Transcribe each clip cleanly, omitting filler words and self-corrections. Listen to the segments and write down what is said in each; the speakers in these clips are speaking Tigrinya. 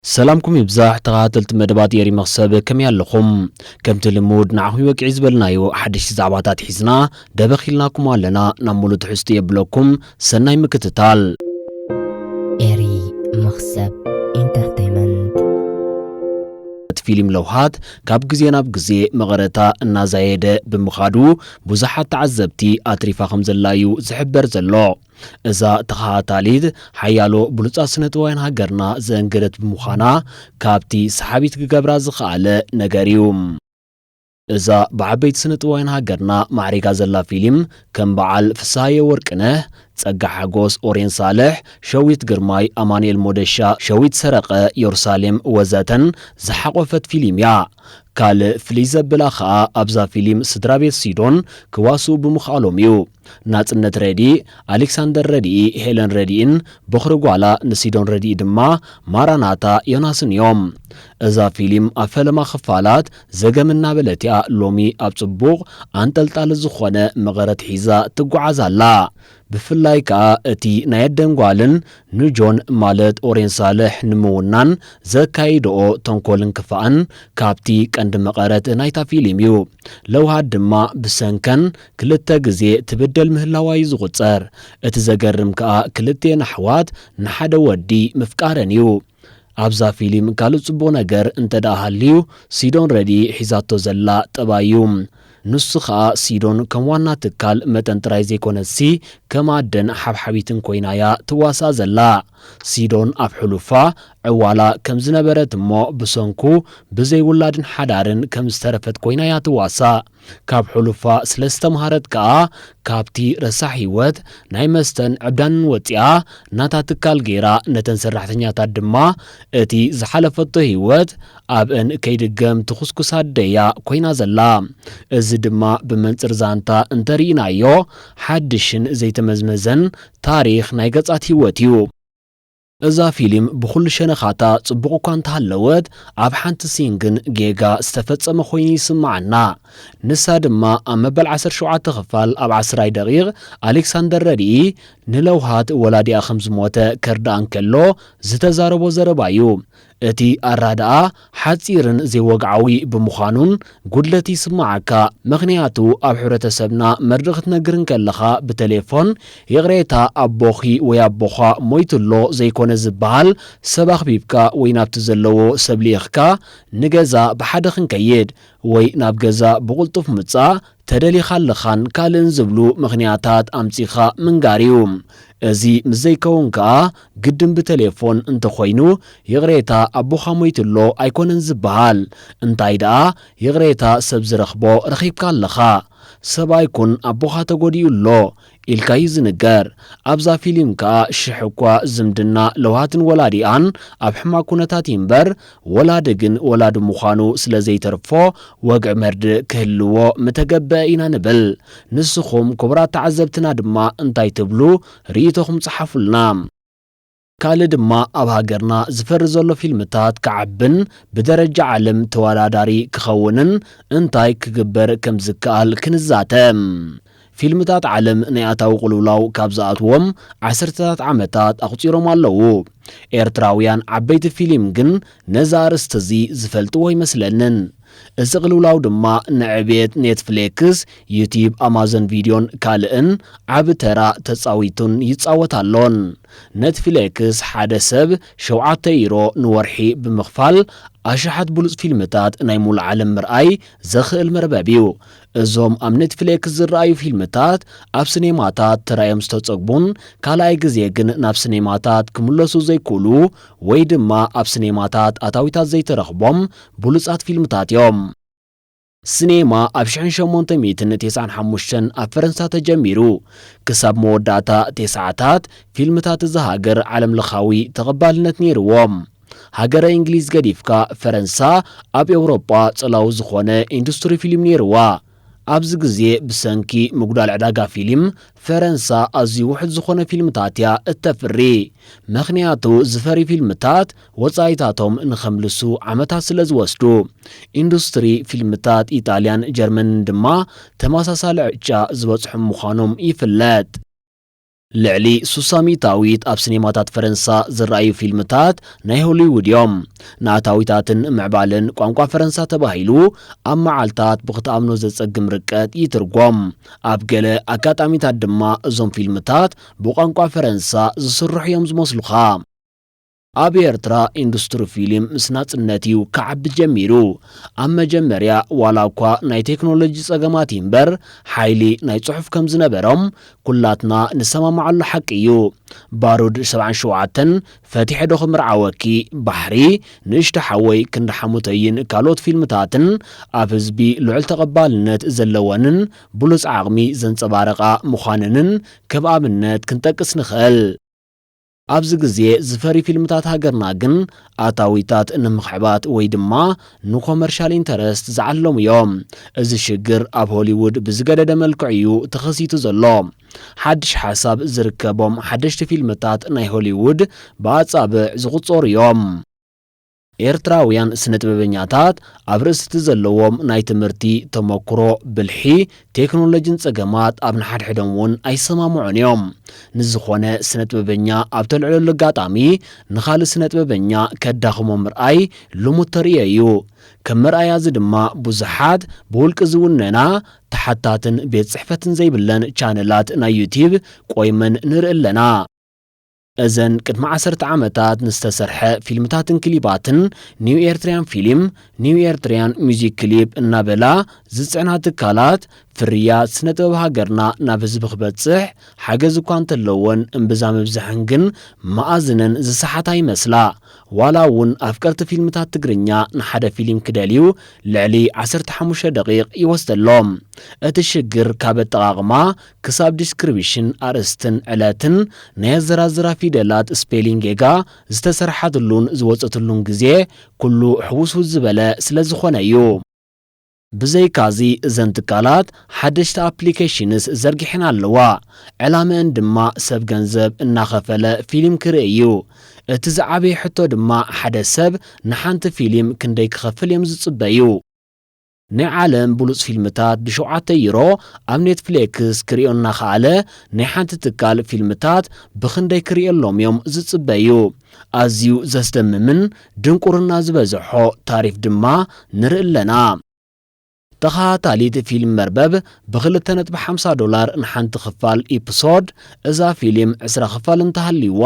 سلامكم يبزح تغاتلت مدبات يري مغسب كم ياللخم كم تلمود نعخي وقع زبلنايو حدش زعباتات حزنا دبخيلناكم علنا نمولو تحستي يبلوكم سناي مكتتال إيري مغسب انترتينمنت فيلم لوحات كاب جزي ناب جزي مغرتا النازايد بمخادو بزحات تعذبتي أتريفا خمزلايو زحبر زلو إذا تخاتاليد حيالو بلوص سنة وين هاجرنا زنجرت بمخانا كابتي سحابيت جبراز خالة نجاريوم إذا بعبيت سنة وين هاجرنا معركة زلا فيلم كم بعل فساية وركنه ጸጋ ሓጎስ ኦሬን ሳልሕ ሸዊት ግርማይ አማኑኤል ሞደሻ ሸዊት ሰረቀ ኢየሩሳሌም ወዘተን ዝሓቆፈት ፊልም እያ ካልእ ፍልይ ዘብላ ኸኣ ኣብዛ ፊልም ስድራ ቤት ሲዶን ክዋሱ ብምኽኣሎም እዩ ናጽነት ረዲኢ ኣሌክሳንደር ረዲኢ ሄለን ረዲኢን በኽሪ ጓላ ንሲዶን ረዲኢ ድማ ማራናታ ዮናስን እዮም እዛ ፊልም ኣብ ፈለማ ክፋላት ዘገምና በለትያ ሎሚ ኣብ ጽቡቕ አንጠልጣሊ ዝኾነ መቐረት ሒዛ ትጓዓዝ ኣላ ብፍላይ ከዓ እቲ ናይ ኣደን ጓልን ንጆን ማለት ኦሬን ሳልሕ ንምውናን ዘካይድኦ ተንኮልን ክፋእን ካብቲ ቀንዲ መቐረት ናይታ ፊልም እዩ ለውሃት ድማ ብሰንከን ክልተ ግዜ ትብደል ምህላዋይ ዝቝጸር እቲ ዘገርም ከዓ ክልቴን ኣሕዋት ንሓደ ወዲ ምፍቃረን እዩ ኣብዛ ፊልም ካልእ ጽቡቕ ነገር እንተደኣሃልዩ ሲዶን ረዲኢ ሒዛቶ ዘላ ጠባዩ ንሱ ኸኣ ሲዶን ከም ዋና ትካል መጠን ጥራይ ዘይኮነሲ ከም ኣደን ሓብሓቢትን ኮይናያ ትዋሳ ዘላ ሲዶን ኣብ ሕሉፋ ዕዋላ ከም ዝነበረት እሞ ብሰንኩ ብዘይውላድን ሓዳርን ከም ዝተረፈት ኮይናያ ትዋሳ ካብ ሕሉፋ ስለ ዝተምሃረት ከዓ ካብቲ ረሳሕ ህይወት ናይ መስተን ዕብዳንን ወፂኣ ናታ ትካል ገይራ ነተን ሰራሕተኛታት ድማ እቲ ዝሓለፈቶ ህይወት ኣብአን ከይድገም ትኹስኩሳ ደያ ኮይና ዘላ እዚ ድማ ብመንጽር ዛንታ እንተሪእናዮ ሓድሽን ዘይተመዝመዘን ታሪኽ ናይ ገጻት ህይወት እዩ እዛ ፊልም ብኹሉ ሸነኻታ ጽቡቕ እኳ እንተሃለወት ኣብ ሓንቲ ሲንግን ጌጋ ዝተፈጸመ ኮይኑ ይስማዓና ንሳ ድማ ኣብ መበል 17 ክፋል ኣብ 10 ደቂቕ ኣሌክሳንደር ረዲኢ ንለውሃት ወላዲኣ ከም ዝሞተ ከርዳእ እንከሎ ዝተዛረቦ ዘረባ እዩ እቲ ኣራዳኣ ሓጺርን ዘይወግዓዊ ብምዃኑን ጉድለት ይስማዓካ ምኽንያቱ ኣብ ሕብረተሰብና መርድኽ ክትነግርን ከለኻ ብቴሌፎን የቕሬታ ኣቦኺ ወይ ኣቦኻ ሞይትሎ ዘይኮነ ዝበሃል ሰብ ኣኽቢብካ ወይ ናብቲ ዘለዎ ሰብ ልኢኽካ ንገዛ ብሓደ ክንከይድ ወይ ናብ ገዛ ብቕልጡፍ ምጻእ ተደሊኻ ኣለኻን ካልእን ዝብሉ ምኽንያታት ኣምጺኻ ምንጋር እዩ እዚ ምዘይከውን ከዓ ግድም ብቴሌፎን እንተኾይኑ የቕሬታ ኣቦኻ ሞይትሎ ኣይኮነን ዝበሃል እንታይ ደኣ የቕሬታ ሰብ ዝረኽቦ ረኺብካ ኣለኻ ሰብኣይኩን ኣቦኻ ተጐዲኡሎ ኢልካ ይዝንገር ኣብዛ ፊልም ከዓ ሽሕ እኳ ዝምድና ለውሃትን ወላዲኣን ኣብ ሕማቅ ኩነታት ይንበር ወላዲ ግን ወላዲ ምዃኑ ስለ ዘይተርፎ ወግዕ መርድእ ክህልዎ ምተገብአ ኢና ንብል ንስኹም ክቡራት ተዓዘብትና ድማ እንታይ ትብሉ ርኢቶኹም ጽሓፉልና ካልእ ድማ ኣብ ሃገርና ዝፈሪ ዘሎ ፊልምታት ክዓብን ብደረጃ ዓለም ተወዳዳሪ ክኸውንን እንታይ ክግበር ከም ዝከኣል ክንዛተም ፊልምታት ዓለም ናይ ኣታዊ ቁልውላው ካብ ዝኣትዎም 10 ዓመታት ኣቝፂሮም ኣለዉ ኤርትራውያን ዓበይቲ ፊልም ግን ነዛ ኣርእስቲ እዚ ዝፈልጥዎ ይመስለንን እዚ ቅልውላው ድማ ንዕብየት ኔትፍሊክስ ዩቲዩብ ኣማዞን ቪድዮን ካልእን ዓብ ተራ ተጻዊቱን ይጻወታሎን ኔትፍሊክስ ሓደ ሰብ 7 ዩሮ ንወርሒ ብምኽፋል ኣሽሓት ብሉጽ ፊልምታት ናይ ሙሉእ ዓለም ምርኣይ ዘኽእል መርበብ እዩ እዞም ኣብ ኔትፍሊክስ ዝረኣዩ ፊልምታት ኣብ ሲኔማታት ተራእዮም ዝተጸግቡን ካልኣይ ግዜ ግን ናብ ሲኔማታት ክምለሱ ዘይክእሉ ወይ ድማ ኣብ ሲኔማታት ኣታዊታት ዘይተረኽቦም ብሉጻት ፊልምታት እዮም ሲኔማ ኣብ 1895 ኣብ ፈረንሳ ተጀሚሩ ክሳብ መወዳእታ ቴስዓታት ፊልምታት እዚ ሃገር ዓለም ለኻዊ ተቐባልነት ነይርዎም ሃገረ እንግሊዝ ገዲፍካ ፈረንሳ ኣብ ኤውሮጳ ጽላው ዝኾነ ኢንዱስትሪ ፊልም ነይርዋ ኣብዚ ግዜ ብሰንኪ ምጉዳል ዕዳጋ ፊልም ፈረንሳ ኣዝዩ ውሕድ ዝኾነ ፊልምታት እያ እተፍሪ ምኽንያቱ ዝፈሪ ፊልምታት ወጻኢታቶም ንኸምልሱ ዓመታት ስለ ዝወስዱ ኢንዱስትሪ ፊልምታት ኢጣልያን ጀርመንን ድማ ተመሳሳሊ ዕጫ ዝበጽሑ ምዃኖም ይፍለጥ ልዕሊ 600 ኣብ ሲኔማታት ፈረንሳ ዝረኣዩ ፊልምታት ናይ ሆሊውድ እዮም። ንኣታዊታትን ምዕባልን ቋንቋ ፈረንሳ ተባሂሉ ኣብ መዓልታት ብኽተኣምኖ ዘጸግም ርቀት ይትርጎም። ኣብ ገለ ኣጋጣሚታት ድማ እዞም ፊልምታት ብቋንቋ ፈረንሳ ዝስርሑ እዮም ዝመስሉኻ። ኣብ ኤርትራ ኢንዱስትሪ ፊልም ምስ ናጽነትዩ ክዓቢ ጀሚሩ። ኣብ መጀመርያ ዋላ እኳ ናይ ቴክኖሎጂ ጸገማት እምበር ሓይሊ ናይ ጽሑፍ ከም ዝነበሮም ኩላትና ንሰማምዓሉ ሓቂ እዩ። ባሩድ 77 ፈቲሐ ዶኹም ርዓወኪ ባሕሪ ንእሽቶ ሓወይ ክንዲ ሓሙተይን ካልኦት ፊልምታትን ኣብ ህዝቢ ልዑል ተቐባልነት ዘለወንን ብሉፅ ዓቕሚ ዘንጸባረቓ ምዃነንን ከም ኣብነት ክንጠቅስ ንኽእል። ኣብዚ ግዜ ዝፈሪ ፊልምታት ሃገርና ግን ኣታዊታት ንምኽዕባት ወይ ድማ ንኮመርሻል ኢንተረስት ዝዓለሙ እዮም። እዚ ሽግር ኣብ ሆሊውድ ብዝገደደ መልክዕ እዩ ተኸሲቱ ዘሎ። ሓድሽ ሓሳብ ዝርከቦም ሓደሽቲ ፊልምታት ናይ ሆሊውድ ብኣጻብዕ ዝቝጸሩ እዮም። ኤርትራውያን ስነ ጥበበኛታት ኣብ ርእስቲ ዘለዎም ናይ ትምህርቲ ተመክሮ ብልሒ ቴክኖሎጂን ጸገማት ኣብ ንሓድሕዶም እውን ኣይሰማምዑን እዮም። ንዝኾነ ስነ ጥበበኛ ኣብ ተልዕለሉ ኣጋጣሚ ንኻልእ ስነ ጥበበኛ ከዳኽሞ ምርኣይ ልሙድ ተርእዮ እዩ። ከም መርኣያዚ ድማ ብዙሓት ብውልቂ ዝውነና ተሓታትን ቤት ጽሕፈትን ዘይብለን ቻነላት ናይ ዩቲብ ቆይመን ንርኢ ኣለና። እዘን ቅድሚ 10 ዓመታት ንዝተሰርሐ ፊልምታትን ክሊባትን ኒው ኤርትሪያን ፊልም፣ ኒው ኤርትሪያን ሚውዚክ ክሊፕ እናበላ ዝጽዕና ትካላት ፍርያት ስነ ጥበብ ሃገርና ናብ ህዝቢ ክበጽሕ ሓገዝ እኳ እንተለወን እምብዛ ምብዛሕን ግን መኣዝነን ዝሰሓታ ይመስላ። ዋላ እውን ኣፍቀርቲ ፊልምታት ትግርኛ ንሓደ ፊልም ክደልዩ ልዕሊ 15 ደቂቕ ይወስደሎም። እቲ ሽግር ካብ ኣጠቓቕማ ክሳብ ዲስክሪፕሽን ኣርእስትን ዕለትን ናይ ኣዘራዝራ ፊደላት ስፔሊንግ ጌጋ ዝተሰርሓትሉን ዝወፀትሉን ግዜ ኩሉ ሕውስውስ ዝበለ ስለ ዝኾነ እዩ። ብዘይካዚ እዘን ትካላት ሓደሽቲ ኣፕሊኬሽንስ ዘርጊሕን ኣለዋ። ዕላምአን ድማ ሰብ ገንዘብ እናኸፈለ ፊልም ክርኢ እዩ። እቲ ዝዓበየ ሕቶ ድማ ሓደ ሰብ ንሓንቲ ፊልም ክንደይ ክኸፍል እዮም ዝጽበዩ። ናይ ዓለም ብሉፅ ፊልምታት ብ7 ዩሮ ኣብ ኔትፍሊክስ ክሪኦ እናኸኣለ ናይ ሓንቲ ትካል ፊልምታት ብኽንደይ ክሪኦሎም እዮም ዝጽበዩ። ኣዝዩ ዘስደምምን ድንቁርና ዝበዝሖ ታሪፍ ድማ ንርኢ ኣለና። ተኸታታሊት ፊልም መርበብ ብ$2.50 ንሓንቲ ክፋል ኢፕሶድ። እዛ ፊልም 20 ክፋል እንተሃልይዋ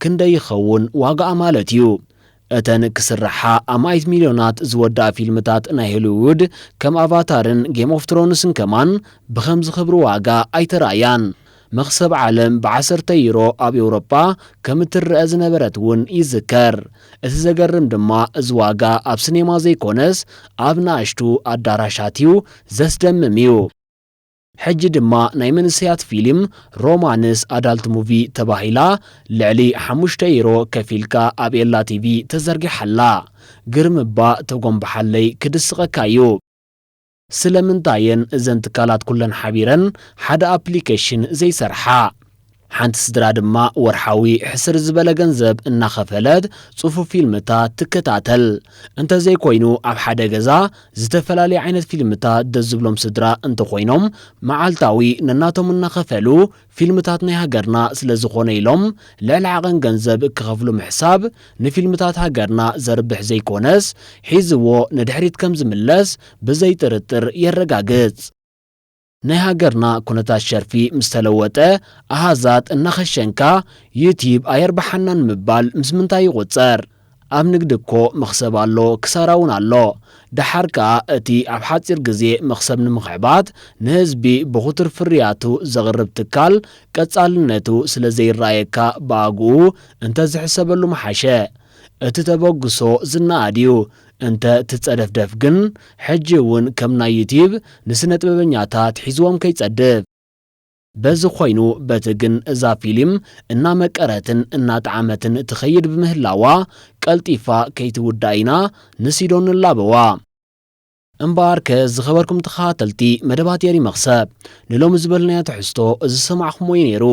ክንደይ ይኸውን ዋጋኣ ማለት እዩ። እተን ክስርሓ ኣማይት ሚልዮናት ዝወዳኣ ፊልምታት ናይ ሆሊውድ ከም ኣቫታርን ጌም ኦፍ ትሮንስን ከማን ብኸምዚ ክብሪ ዋጋ ኣይተረኣያን። መኽሰብ ዓለም ብ10 ዩሮ ኣብ ኤውሮጳ ከም እትርአ ዝነበረት እውን ይዝከር። እቲ ዘገርም ድማ እዚ ዋጋ ኣብ ሲኔማ ዘይኮነስ ኣብ ንኣሽቱ ኣዳራሻት እዩ ዘስደምም እዩ። ሕጂ ድማ ናይ መንስያት ፊልም ሮማንስ ኣዳልት ሙቪ ተባሂላ ልዕሊ 5 ዩሮ ከፊልካ ኣብ ኤላ ቲቪ ተዘርጊሓላ። ግርምባ ተጎንበሓለይ ክድስቐካ እዩ። ስለምንታየን እዘን ትካላት ኩለን ሓቢረን ሓደ ኣፕሊኬሽን ዘይሰርሓ? ሓንቲ ስድራ ድማ ወርሓዊ ሕስር ዝበለ ገንዘብ እናኸፈለት ጽፉፍ ፊልምታት ትከታተል። እንተዘይኮይኑ ኣብ ሓደ ገዛ ዝተፈላለዩ ዓይነት ፊልምታት ደስ ዝብሎም ስድራ እንተኾይኖም መዓልታዊ ነናቶም እናኸፈሉ ፊልምታት ናይ ሃገርና ስለ ዝኾነ ኢሎም ልዕሊ ዓቐን ገንዘብ ክኸፍሉ ምሕሳብ ንፊልምታት ሃገርና ዘርብሕ ዘይኮነስ ሒዝዎ ንድሕሪት ከም ዝምለስ ብዘይጥርጥር የረጋግጽ። ናይ ሃገርና ኩነታት ሸርፊ ምስ ተለወጠ ኣሃዛት እናኸሸንካ ዩቲብ ኣየርባሓናን ምባል ምስ ምንታይ ይቝጸር? ኣብ ንግዲ እኮ መኽሰብ ኣሎ፣ ክሳራ እውን ኣሎ። ድሓር ከዓ እቲ ኣብ ሓፂር ግዜ መኽሰብ ንምኽዕባት ንህዝቢ ብኹቱር ፍርያቱ ዘቕርብ ትካል ቀጻልነቱ ስለ ዘይረኣየካ ብኣግኡ እንተዝሕሰበሉ መሓሸ። እቲ ተበግሶ ዝናኣድዩ እንተ ትጸደፍደፍ ግን ሕጂ እውን ከም ናይ ዩቲብ ንስነ ጥበበኛታት ሒዝዎም ከይጸድፍ። በዚ ኾይኑ በቲ ግን እዛ ፊልም እናመቀረትን እናጣዕመትን ትኸይድ ብምህላዋ ቀልጢፋ ከይትውዳእ ኢና ንሲዶ ንላበዋ። እምባር ከዝኸበርኩም ተኸታተልቲ መደባት የሪ መኽሰብ ንሎም ዝበልናዮ ትሕዝቶ እዚ ሰማዕኹም ወይ ነይሩ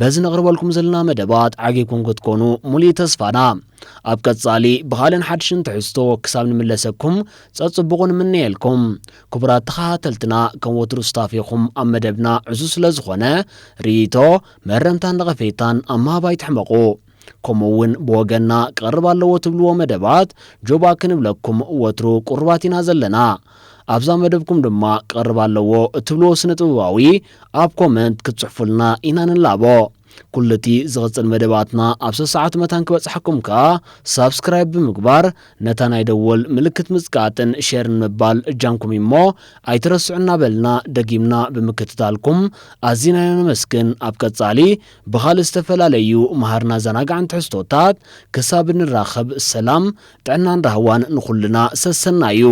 በዚ ነቕርበልኩም ዘለና መደባት ዓጊብኩም ክትኮኑ ሙሉእ ተስፋና ኣብ ቀጻሊ ብኻልእን ሓድሽን ትሕዝቶ ክሳብ ንምለሰኩም ጸጽብቑን ምንየልኩም ክቡራት ተኸታተልትና ከም ወትሩ ስታፊኹም ኣብ መደብና ዕዙዝ ስለ ዝኾነ ርኢቶ መረምታን ነቐፌታን ኣብ ምሃባይ ትሕመቑ ከምኡውን ብወገና ቀርብ ኣለዎ ትብልዎ መደባት ጆባ ክንብለኩም ወትሩ ቁርባት ኢና ዘለና ኣብዛ መደብኩም ድማ ቀርብ ኣለዎ እትብልዎ ስነ ጥበባዊ ኣብ ኮመንት ክትጽሕፉልና ኢና ንላቦ ኩልቲ ዝቕጽል መደባትና ኣብ 3 ሰዓት መታን ክበጽሐኩም ከ ሳብስክራይብ ብምግባር ነታ ናይ ደወል ምልክት ምጽቃጥን ሼርን ምባል እጃንኩም እሞ ኣይትረስዑና በልና ደጊምና ብምክትታልኩም ኣዚና ነመስግን ኣብ ቀጻሊ ብኻልእ ዝተፈላለዩ መሃርና ዘናጋዕን ትሕዝቶታት ክሳብ ንራኸብ ሰላም ጥዕናን ራህዋን ንኹልና ሰሰናዩ